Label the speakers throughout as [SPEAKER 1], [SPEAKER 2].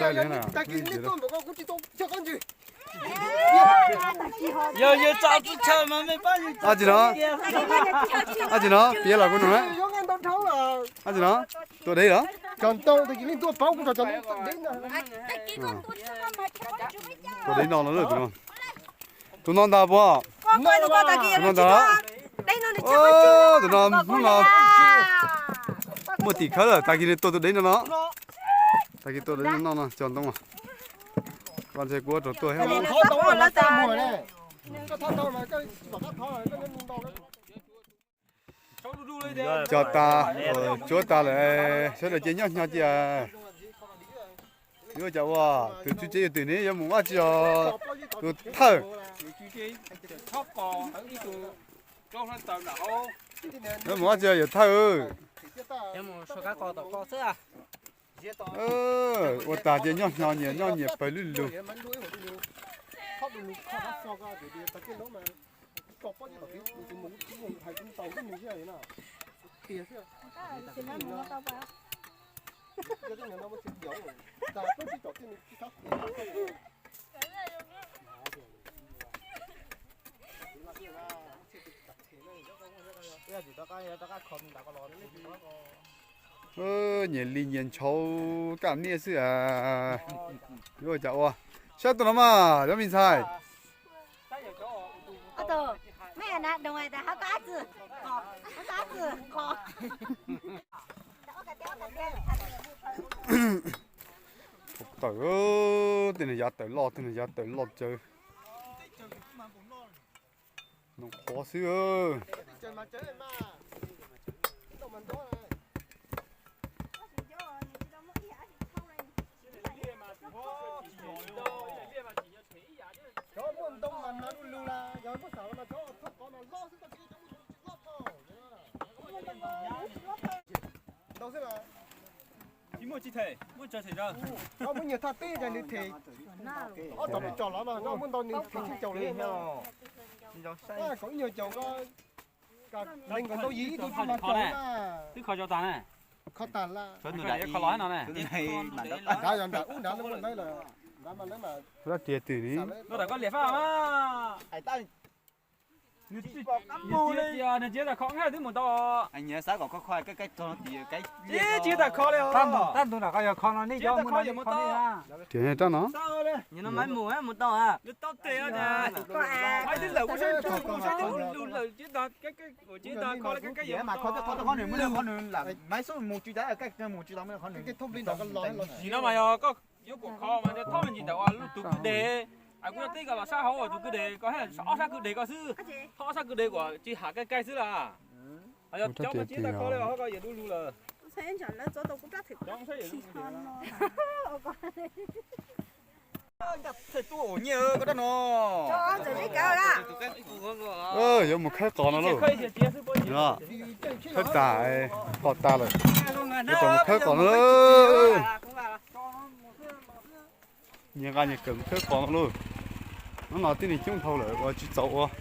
[SPEAKER 1] sai lên nào.
[SPEAKER 2] giờ chọn chút chờ mà mấy bao nhiêu
[SPEAKER 1] À gì đó? À gì đó? Bia là con nó. À gì đó? Tôi đấy đó.
[SPEAKER 3] Còn tôi thì những tôi pháo cũng cho đến
[SPEAKER 1] Tôi đấy non nó rồi tụi nó. Tụi non đào bò.
[SPEAKER 4] Con coi tụi con ta kia nó
[SPEAKER 1] Tụi non đó.
[SPEAKER 4] đây nó
[SPEAKER 1] Ô, tụi non lúc nào một tỷ khơi rồi, ta kia tôi đấy nó. Ta kia tôi đấy nó tròn tông à. Con sẽ cua rồi tôi hết.
[SPEAKER 3] khó tao là tao mùa này. Có thao mà cái bỏ thao này cái nên đau đấy.
[SPEAKER 1] Cho ta, chúa ta lại sẽ là chơi nhau nhau chứ à. Nếu cháu à, từ chú chơi từ này em muốn ăn cho từ thở. Em muốn ăn cho thở.
[SPEAKER 2] em một số các con tàu con sữa à
[SPEAKER 1] Ủa ta chơi nhau nhau phải lù lù.
[SPEAKER 3] Khóc được khóc so ra để ta cái đó mà cọp bao nhiêu cái mình phải cũng tàu cái mình như này nào. Tiền chứ. Cái này nó mới chịu giấu. Ta có chỉ chọc cái mình khóc.
[SPEAKER 1] Nhìn li nhìn châu cảm nghĩa sự à. Rồi cháu à. Sao tụi nó mà, cho mình sai.
[SPEAKER 4] Ơ mẹ nè đồng này ta háo cá chứ
[SPEAKER 1] Trời ơi, tên này giá tới lọt chơi. Nó khó xưa.
[SPEAKER 3] Chó muốn đông mà nó lù là, giờ có sợ mà chó có mà lo sức kia chó lót thôi. Đâu thế mà?
[SPEAKER 2] chỉ một chi thể một chờ thể ra
[SPEAKER 3] Nó muốn nhiều thằng tê rồi thì thì. Ở trong trò lắm mà, nó muốn đông thì chầu lên nhau. Có nhiều chầu có mình còn đâu dí tôi chỉ mà chầu mà.
[SPEAKER 2] thứ khó cho ta này
[SPEAKER 3] Khó tàn là.
[SPEAKER 2] cái khó nói nó này
[SPEAKER 3] Đã rồi đã uống đã nó đây là đã mà lấy mà.
[SPEAKER 1] Rất tiệt từ ní.
[SPEAKER 2] nó đã có liệt pháp mà Nè chia là khó ngay thứ một to
[SPEAKER 5] anh nhớ sáng có khoai cái cho cái
[SPEAKER 2] chia là khó đấy
[SPEAKER 6] tan tôi là cái con nó đi cho
[SPEAKER 2] Chia
[SPEAKER 6] muốn
[SPEAKER 2] ta
[SPEAKER 6] đi
[SPEAKER 2] khó
[SPEAKER 6] con đi ha
[SPEAKER 1] Chuyện này cho nó.
[SPEAKER 5] nhưng nó mấy mùa á một to à
[SPEAKER 2] nó tao tè à ai thứ lẩu cũng sẽ lù lẩu chia ta cái của chia ta khó cái gì
[SPEAKER 5] mà con này mới được con này là mấy số một chú đá cái một chú đá mới con này
[SPEAKER 3] Cái thông tin đó có nói
[SPEAKER 2] gì nó mà có yếu của kho mà nó thon gì đâu lúc tụi cứ để ai cũng thấy cái là sao hổ tụi cứ để có hay là sao cứ để có sư thọ sao cứ để của chỉ hạ cái sư là ai cho mà chỉ ta có đấy họ có gì lù là
[SPEAKER 4] Xem chẳng lẽ chỗ đâu cũng rất thịt
[SPEAKER 2] trong sẽ gì
[SPEAKER 5] thầy tu ổ nhớ cái đó nó
[SPEAKER 4] cho ăn rồi đấy cả là
[SPEAKER 1] Giống một khát còn nó luôn. Đó. Khát tài, còn ta rồi. Cái chồng khát còn nó. Nhìn cái nhìn cầm khát còn nó luôn. Nó nói tiếng này chung thâu lại, và chỉ dậu à.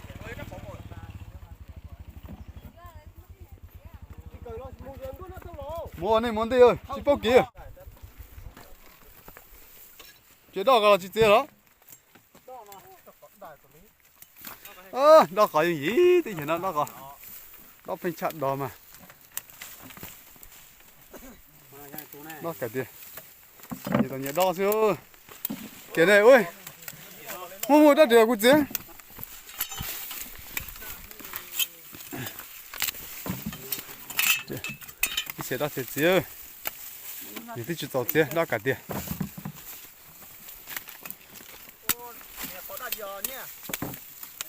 [SPEAKER 1] Mua này món đi ơi, chỉ bao kìa. Chuyện đó là chỉ tiền đó. Đó có gì thì hiện nó có. Đó phải chặt đó mà. Đó cả tiền. Thì tao nhớ đó xíu. Cái này ơi. Mua đã được của chị. Cái xe đó thì chị ơi. Những cái chuyện tao chị đó cả tiền.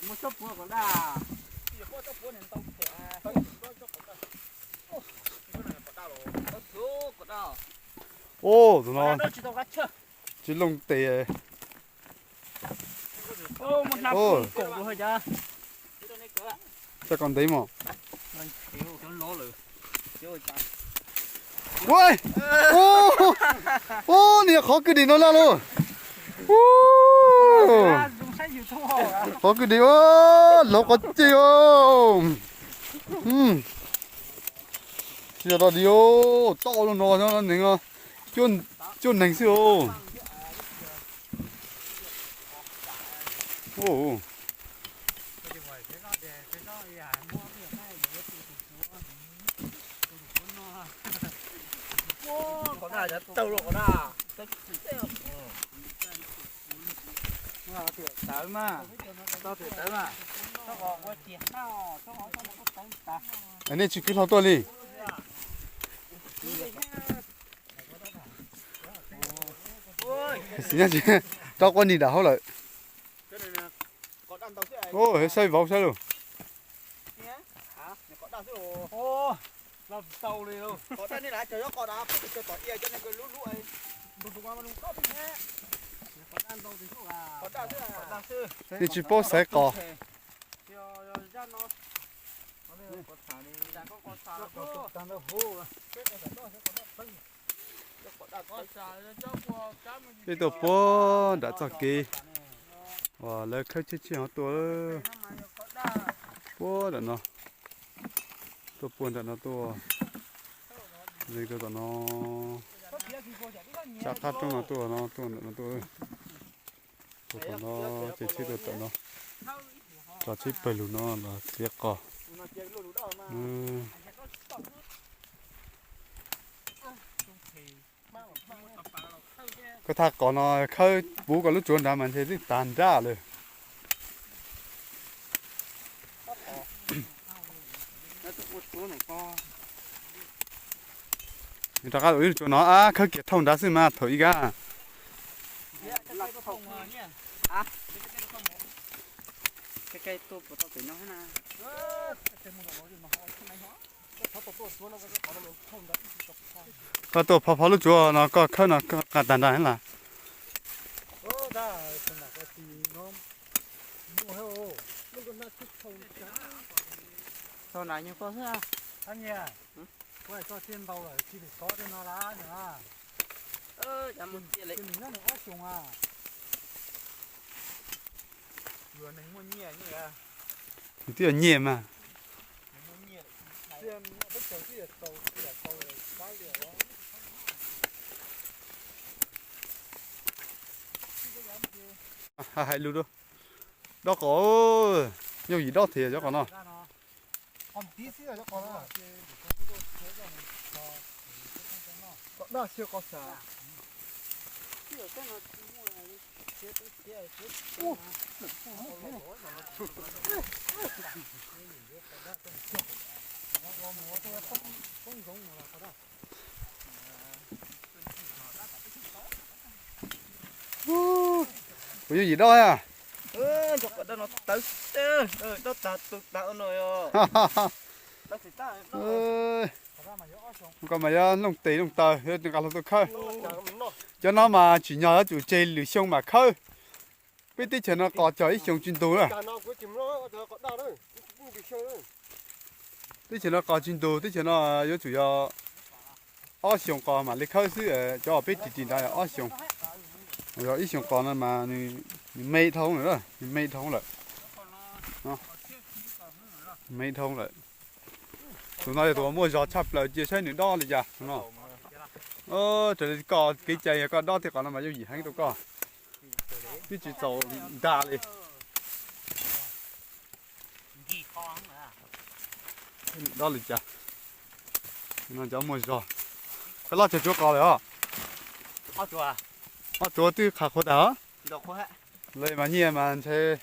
[SPEAKER 5] một số bữa còn là
[SPEAKER 1] Ô, tụi nó
[SPEAKER 2] chỉ tao gắt chưa
[SPEAKER 1] chỉ lông tè.
[SPEAKER 2] ô một nắp
[SPEAKER 1] Ô,
[SPEAKER 2] cổ thôi cha
[SPEAKER 1] chắc còn đấy mà.
[SPEAKER 5] lỗ lử
[SPEAKER 1] Ôi, ô, nè khó cứ đi nó ra luôn.
[SPEAKER 6] dùng sách nhiều thông hồ à
[SPEAKER 1] Khó cứ đi ô, nó có chiều. Chiều đó đi ô, to luôn nó cho nên chôn chôn đánh siêu. ô
[SPEAKER 5] có nàoจะtàu lộ nào
[SPEAKER 6] tới mà tao thì tới mà
[SPEAKER 1] anh ấy chỉ cứ thao tôi đi xin nhá chị cho con đi đảo lại
[SPEAKER 3] có đàn tàu xe
[SPEAKER 1] ô xây vào xây luôn
[SPEAKER 3] có đàn xe rồi
[SPEAKER 6] ô làm tàu đi luôn
[SPEAKER 3] có đàn đi lại chờ có đàn phải chờ tỏi ia cho nên cái lũ lũ ấy đụng qua mà đụng có thì nhé có đàn tàu thì số à có đàn xe
[SPEAKER 1] đi chỉ bố xây cỏ
[SPEAKER 6] tao nó hô
[SPEAKER 1] đi tổ bố đã cho kì và lấy khơi chết chết họตัวbố đã nóตัวbố đã nóตัวđây cái nó chắc khát trong nóตัวnó chết chếtตัวnó cho chết phải luôn nó là tiếc cỏ cái thằng còn nó khơi bố còn lúc chuẩn đã mình thấy tàn ra rồi người ta nói cho nó à khơi kiệt thông đã xí mà thổi ra
[SPEAKER 5] cái tôi của tao phải nói thế nào
[SPEAKER 1] có tổ phá lúc chúa nó có khơi nó cả tàn tàn là
[SPEAKER 5] sau này như có thế
[SPEAKER 6] anh nhỉ quay cho tiền đâu rồi chỉ để có cho nó lá nữa
[SPEAKER 5] chăm một tiền lấy
[SPEAKER 6] mình nó nữa chung à
[SPEAKER 5] vừa này mua nhẹ như là
[SPEAKER 1] thì nhẹ mà
[SPEAKER 5] mua nhẹ
[SPEAKER 6] tiền nó biết chơi gì tàu rồi cái gì đó
[SPEAKER 1] hai luôn đó có nhiều gì đó thì cho con nó
[SPEAKER 3] còn tí xíu cho con à có đàn siêu có xả
[SPEAKER 1] có gì đó à
[SPEAKER 5] chọc ở nó tới nó tạo rồi nó thì ta
[SPEAKER 1] còn mà lông tì lông tờ đừng cả tôi khơi cho nó mà chỉ nhờ chủ chơi lưỡi sông mà khơi biết tí nó có chơi sông chuyên tú rồi tí nó có chuyên tú tí nó yếu chủ yếu ở sông có mà lấy khơi xứ cho biết chỉ đây là ở sông rồi ít sông còn mà mây thông nữa mây thông rồi mây thông rồi tụi nó tụi mua giò chắp lại chia sẻ những đó là gì nó trời có cái chạy có đó thì còn là gì hay tụi có cái chỉ tàu đa đi đó là gì nó cháu mua giò cái lát cho chúa có rồi chúa từ khá khó đó
[SPEAKER 5] đâu có hết
[SPEAKER 1] lấy mà nhiều mà thế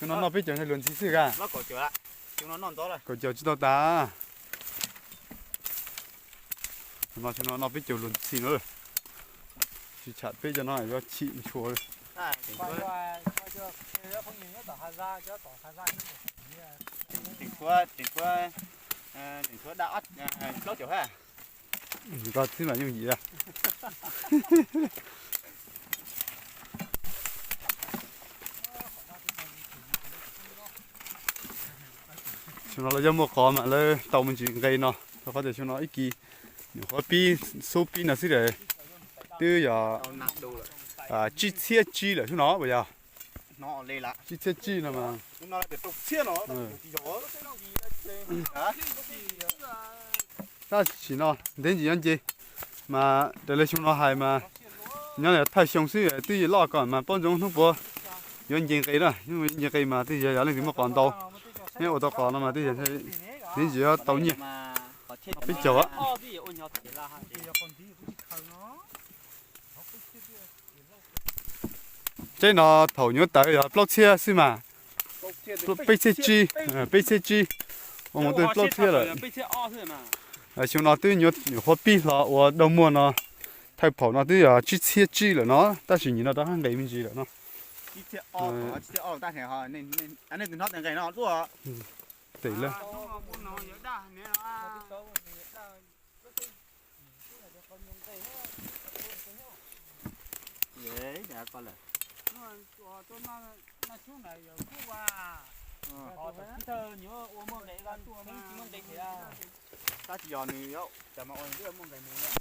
[SPEAKER 1] chúng nó biết chuyện hay luận xí cả
[SPEAKER 5] nó có chưa chúng nó non to rồi
[SPEAKER 1] có chờ chúng ta ta mà chúng nó biết chuyện luận xí nữa chỉ chặt biết cho nó cho chị chua rồi
[SPEAKER 5] tỉnh khứa đã ắt nó kiểu ha
[SPEAKER 1] người ta thế là như gì à chúng nó là do một con mà là tàu mình chỉ gây nó có thể chúng nó ít kỳ có pi số pi là gì đấy từ giờ chi chia chi là chúng nó bây giờ
[SPEAKER 5] nó lên lại
[SPEAKER 1] chi chia chi là mà
[SPEAKER 5] nó để tục chia nó
[SPEAKER 1] ta chỉ nó đến gì anh chị mà để lấy chúng nó hay mà nhớ là thay xong xí từ giờ lo còn mà bọn chúng không bố yon jing cây đó nhưng mà jing cây mà thì giờ lên thì mà còn tàu nếu ô tô còn nó mà thì giờ đến giờ tàu nhỉ biết chỗ á cái nó thầu nhớ tới là block xe xí mà BCG BCG ông muốn tới block xe rồi chúng nó tới nhớ hot pi là ở đầu mùa nó thay跑nó tới là chỉ xe G rồi nó ta chỉ nhìn nó đó hàng ngày mình gì rồi nó
[SPEAKER 5] chỉ ta thể họ nên anh ấy từ nó từ ngày nó rồi
[SPEAKER 1] tỷ lên
[SPEAKER 5] đấy đã con là ta chỉ dọn này đâu chả mà ôn cái mông cái mông nữa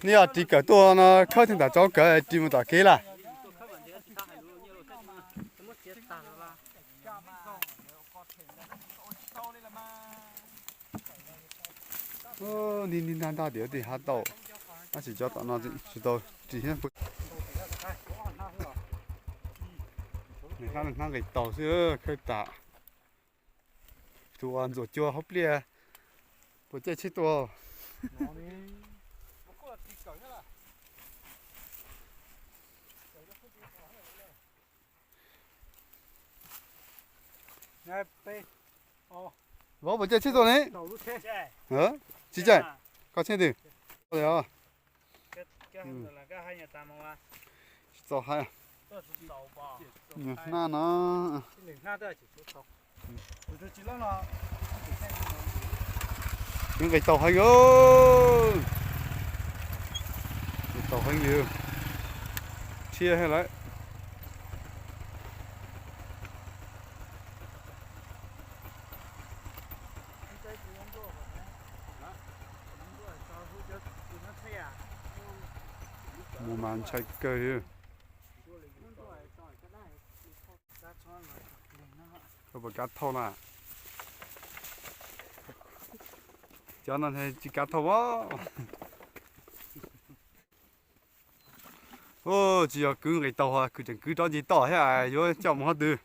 [SPEAKER 1] nè thì cáiตัวnó khơi thì đã cho cái chỉ một tờ kia là đi đi ăn đa điều thì hạt đậu nó chỉ cho tao nó chỉ đâu chỉ hiện này nó cái tàu xưa khơi tạ tụi ăn rồi chưa hấp lia bữa chơi chết tua võ bữa chơi chết tua đấy hả chị chạy có chơi đi rồi à sao hay na nó những cái tàu hay ơi tàu hay nhiều chia hay lại một màn chạy cây không phải cá thau nè cho nên hay chỉ cá thau á ô chỉ có cứ cái tàu à cứ chẳng cứ cho gì tỏ hết à rồi chọn một từ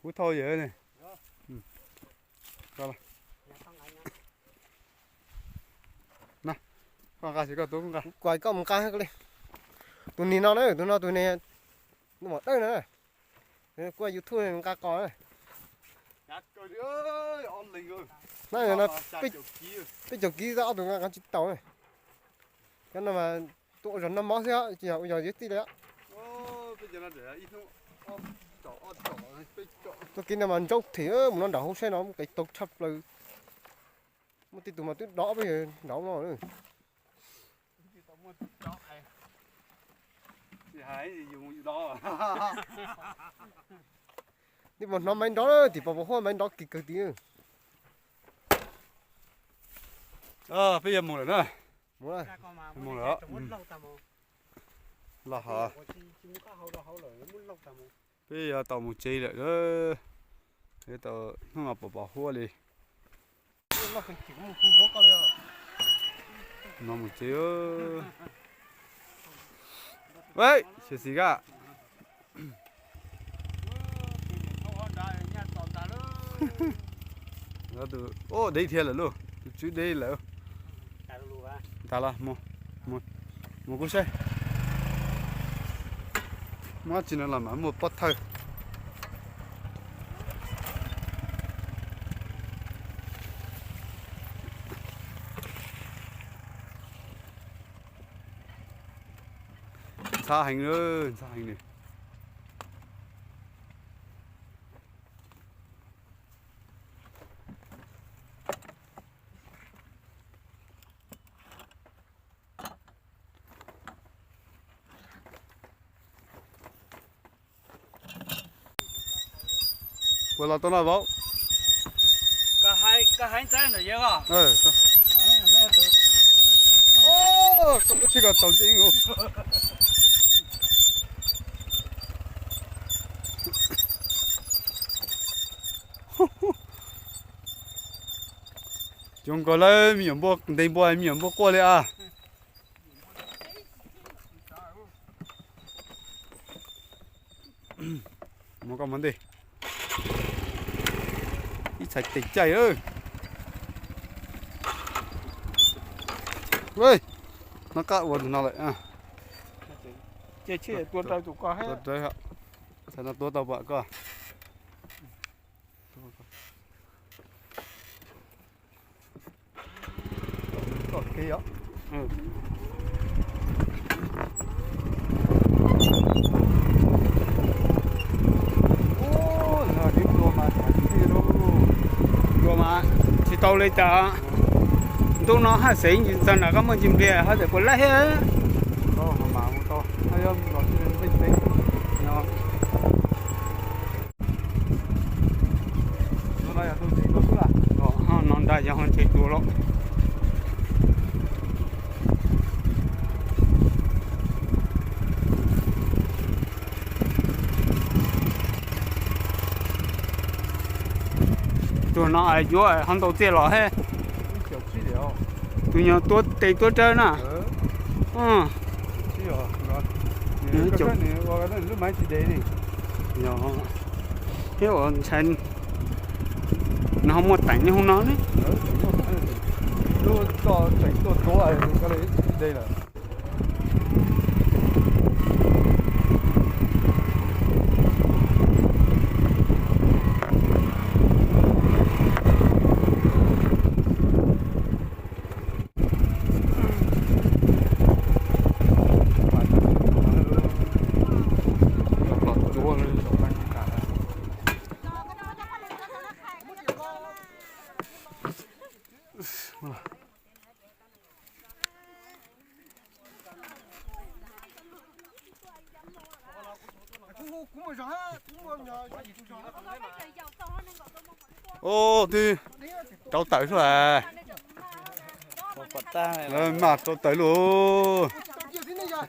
[SPEAKER 1] cú thau vậy này coi nè con cá chỉ có tôi con cá
[SPEAKER 3] quay có một cá hết đi tụi này nó đấy tụi này nó một đây nữa quay YouTube này cá có này này nó bây giờ ký rõ tụi nó cá tàu này cái nào mà tụi rồi nó máu thế chỉ học giờ dưới tí đấy tôi kia mà chốc thì nó đỏ không xe nó cái tục chập rồi một tí tụi mà tuyết đỏ bây giờ đỏ nó nữa
[SPEAKER 1] dùng đó
[SPEAKER 3] nhưng mà nó máy đó thì bảo hoa máy đó cực tí
[SPEAKER 1] bây giờ một rồi nữa
[SPEAKER 3] muốn à
[SPEAKER 1] một nữa là hả bây giờ tàu một chi lại đó cái tàu nó mà bỏ hoa đi nó một chi ơ vậy chuyện gì cả nó từ ô đây thiệt là luôn chú đây là ta là một con xe nó chỉ là làm một bát thôi xa hành nữa, xa hành này. Vừa là tôi nói bảo.
[SPEAKER 5] cả hai trái nữa vậy à?
[SPEAKER 1] Ô, không có chỉ có tổng chính không? chúng có lấy miếng bò, đây bò miếng bò qua đây à? Một con vấn đề. Ít sạch tỉnh chảy ơi. Ơi, nó cạo quần nó lại à?
[SPEAKER 3] Chế tuột ra tụ qua hết.
[SPEAKER 1] Tuột đấy hả? Sao nó tuột tàu vợ cơ? Tuột kia á. Ừ. Ô, là cái đồ mà kia đâu. Đồ mà chỉ tàu lấy ta. Tôi nó hay xây như thế nào, các bạn chim bè hay để có lấy hết. Đó, mà một to, hay không, nó chỉ lên bên nó. Nó đây là tôi thấy có à? Đó, nó đây là hơn thấy tôi lắm. Tôi nó ai vô ai hắn đầu tiên là hết. Tụi nhỏ tuốt tây tuốt trơn à? Ừ. Chỗ này qua cái lúc mấy chỉ đấy này. Nhỏ. Hiểu không? Chân nó không một tảnh không nói đấy. Lúc to tảnh to ai cái đấy đây là. Ô thì cháu tới rồi à. Lên mặt cháu tới luôn.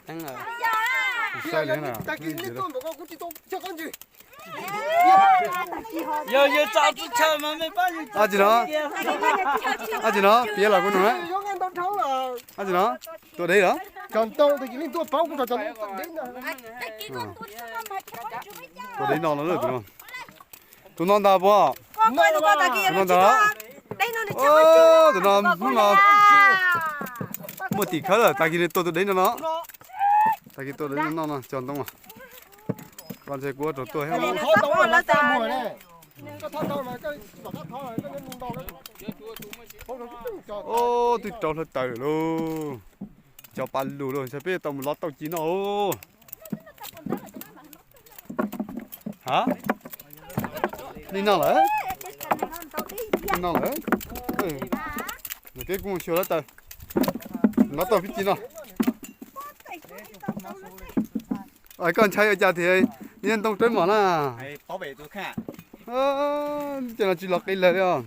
[SPEAKER 5] Tăng rồi.
[SPEAKER 1] Sai đấy nào.
[SPEAKER 5] Giờ cháu cứ chờ mà mấy bao nhiêu.
[SPEAKER 1] À gì đó. À gì đó. Phía là con nữa. À gì đó. Tôi đây đó.
[SPEAKER 3] Còn tôi thì những tôi pháo cũng cho đến
[SPEAKER 1] tôi đấy non nó được rồi. Tôi non đào bò.
[SPEAKER 4] Con coi nó ta kia
[SPEAKER 1] Non đó.
[SPEAKER 4] đây nó để
[SPEAKER 1] Ô, tôi non lúc nào. Một tỷ khá là ta kia tôi đấy nó. Ta kia tôi đấy nó nó tròn tông à. Con sẽ của tôi hết.
[SPEAKER 3] Thôi tao mà lá ta mùa này. Cái thao tao mà cái thao này cái nhân đau đấy.
[SPEAKER 1] Ô, tôi trâu hết tới luôn. Cho pan lù luôn, sẽ biết tao một lót tao chín ô. Hả? Đi nào đấy? Đi nào đấy? Cái cũng chưa hết tới. Nó tao biết chín nào. Ở con trai ở nhà thì nên tông tới món à.
[SPEAKER 5] Bảo vệ tôi khác.
[SPEAKER 1] Cho nó chỉ lọt cái lời đó.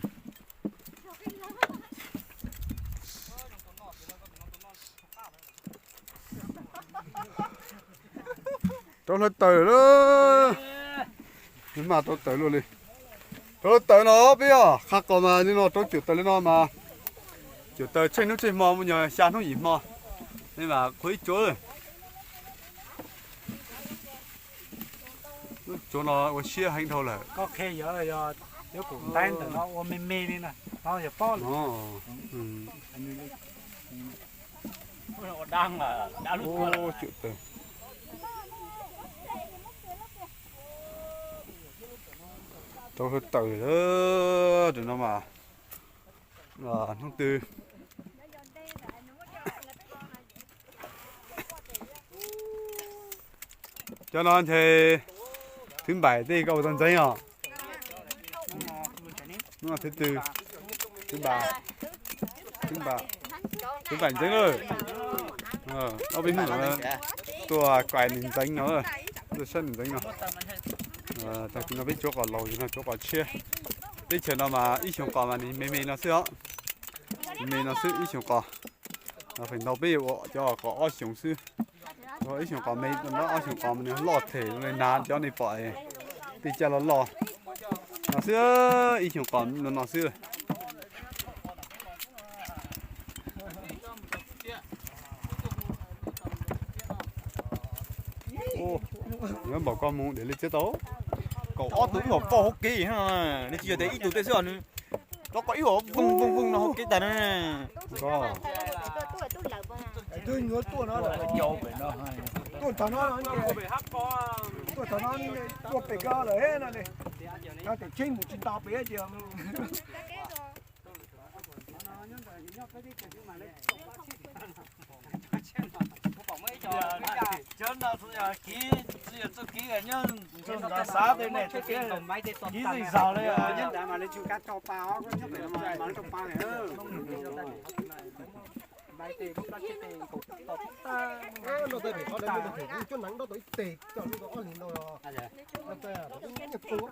[SPEAKER 1] Tôi lên tới đó. Nhưng mà tôi tới luôn đi. Tôi tới nó bây giờ khác còn mà nhưng nó tôi chịu tới nó mà. Chịu tới trên nó trên mò một nhà xa nó gì mò. Nhưng mà khuấy chỗ rồi. Chỗ nó có xe hành thâu là.
[SPEAKER 6] có khe giờ nếu cũng tan từ nó ôm mê đi nè nó giờ phó
[SPEAKER 1] Nó.
[SPEAKER 5] Nó đang mà đã lúc qua.
[SPEAKER 1] Ô chịu tới. Tôi hơi tới đó đừng nó mà. Không từ. cho nó thì thứ bảy thì cậu toàn giấy à nó là thứ tư thứ ba giấy rồi nó bên nữa tua quài mình giấy nó rồi tôi sân mình giấy nó ta cứ nó biết chỗ còn lâu thì nó chỗ còn chia biết chuyện nào mà ít chồng còn mà thì mình nó xưa mình nó xưa ít chồng còn nó phải nó biết cho có ở chồng xưa rồi ít chồng còn mình nó ở chồng còn mình lọt thể rồi nán cho này bỏ thì cho nó lọt nó xưa ít chồng còn nó xưa nhớ bỏ con muốn để lên chế tấu
[SPEAKER 5] cậu ó tướng của phò hốc kỳ ha nên chỉ thấy ít tụi tê xưa nữa nó có ít hổ vung nó hốc kỳ ta nè
[SPEAKER 1] có
[SPEAKER 3] tôi nhớ tôi nó là
[SPEAKER 6] dầu về nó
[SPEAKER 3] tôi thằng nó
[SPEAKER 2] bị hấp có
[SPEAKER 3] tôi thằng nó tôi phải ra rồi hết này nó phải trên một chín tao bé chưa
[SPEAKER 5] chân nào thôi à ký chỉ là tôi ký cái nhân cho nó xá thế này ký gì sao đấy à
[SPEAKER 6] nhân mà lên chịu cắt cho bao có chứ phải mà bán cho bao này bài tiền cũng đã chết tiền cũng tọt
[SPEAKER 3] nó tới phải có đây nó phải chút nắng đó tới tệ cho nó có liền rồi nó tới à nó nhập phố